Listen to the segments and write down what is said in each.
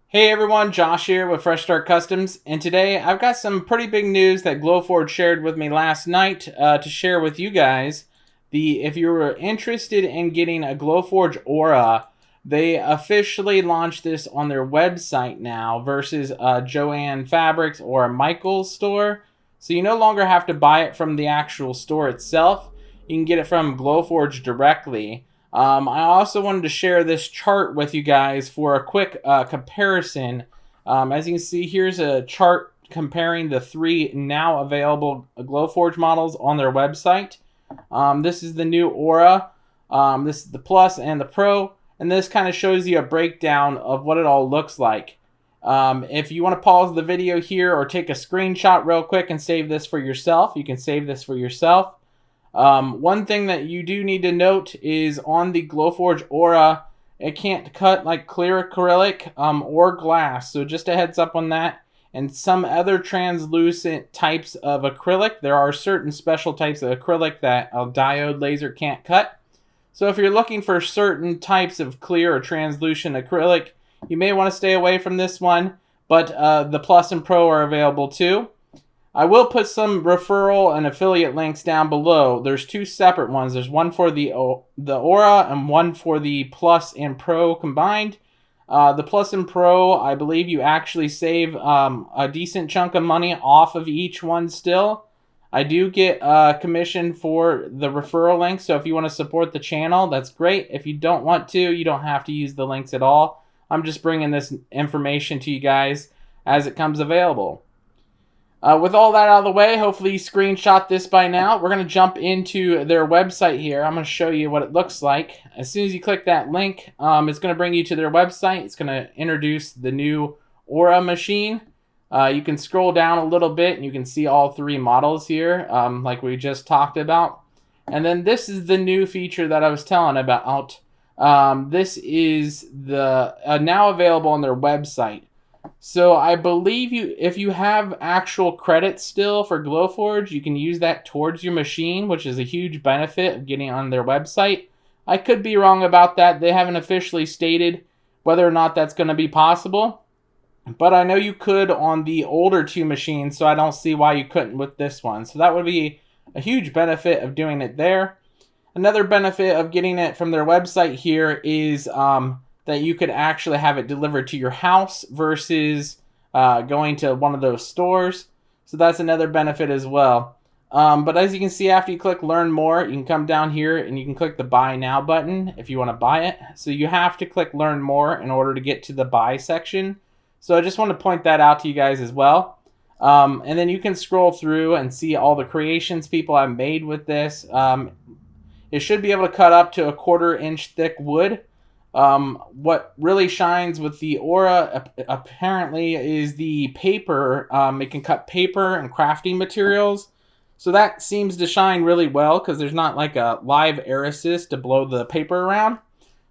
Hey everyone, Josh here with Fresh Start Customs, and today I've got some pretty big news that Glowforge shared with me last night to share with you guys. If you were interested in getting a Glowforge Aura, they officially launched this on their website now versus Joann Fabrics or a Michaels store. So you no longer have to buy it from the actual store itself. You can get it from Glowforge directly. I also wanted to share this chart with you guys for a quick comparison. As you can see, here's a chart comparing the three now available Glowforge models on their website. This is the new Aura, this is the Plus and the Pro, and this kind of shows you a breakdown of what it all looks like. If you want to pause the video here or take a screenshot real quick and save this for yourself, you can save this for yourself. One thing that you do need to note is on the Glowforge Aura, it can't cut like clear acrylic or glass. So just a heads up on that. And some other translucent types of acrylic. There are certain special types of acrylic that a diode laser can't cut. So if you're looking for certain types of clear or translucent acrylic, you may want to stay away from this one. But the Plus and Pro are available too. I will put some referral and affiliate links down below. There's two separate ones. There's one for the Aura and one for the Plus and Pro combined. The Plus and Pro, I believe you actually save a decent chunk of money off of each one still. I do get a commission for the referral link, so if you want to support the channel, that's great. If you don't want to, you don't have to use the links at all. I'm just bringing this information to you guys as it comes available. With all that out of the way, hopefully you screenshot this by now. We're going to jump into their website here. I'm going to show you what it looks like. As soon as you click that link, it's going to bring you to their website. It's going to introduce the new Aura machine. You can scroll down a little bit and you can see all three models here, like we just talked about. And then this is the new feature that I was telling about. This is the now available on their website. So I believe if you have actual credits still for Glowforge, you can use that towards your machine, which is a huge benefit of getting on their website. I could be wrong about that. They haven't officially stated whether or not that's going to be possible. But I know you could on the older two machines, so I don't see why you couldn't with this one. So that would be a huge benefit of doing it there. Another benefit of getting it from their website here is that you could actually have it delivered to your house versus going to one of those stores. So that's another benefit as well. But as you can see, after you click Learn More, you can come down here and you can click the Buy Now button if you want to buy it. So you have to click Learn More in order to get to the Buy section. So I just want to point that out to you guys as well. And then you can scroll through and see all the creations people have made with this. It should be able to cut up to a 1/4 inch thick wood. What really shines with the Aura apparently is the paper. It can cut paper and crafting materials. So that seems to shine really well because there's not like a live air assist to blow the paper around.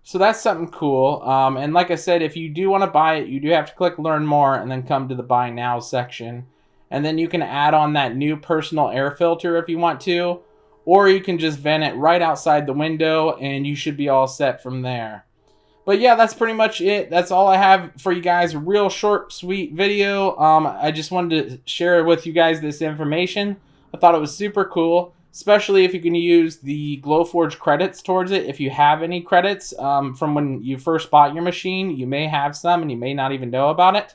So that's something cool. And like I said, if you do want to buy it, you do have to click Learn More and then come to the Buy Now section. And then you can add on that new personal air filter if you want to. Or you can just vent it right outside the window and you should be all set from there. But yeah, that's pretty much it. That's all I have for you guys. A real short, sweet video. I just wanted to share with you guys this information. I thought it was super cool, especially if you can use the Glowforge credits towards it. If you have any credits from when you first bought your machine, you may have some and you may not even know about it.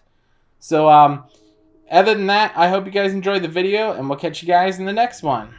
So other than that, I hope you guys enjoyed the video and we'll catch you guys in the next one.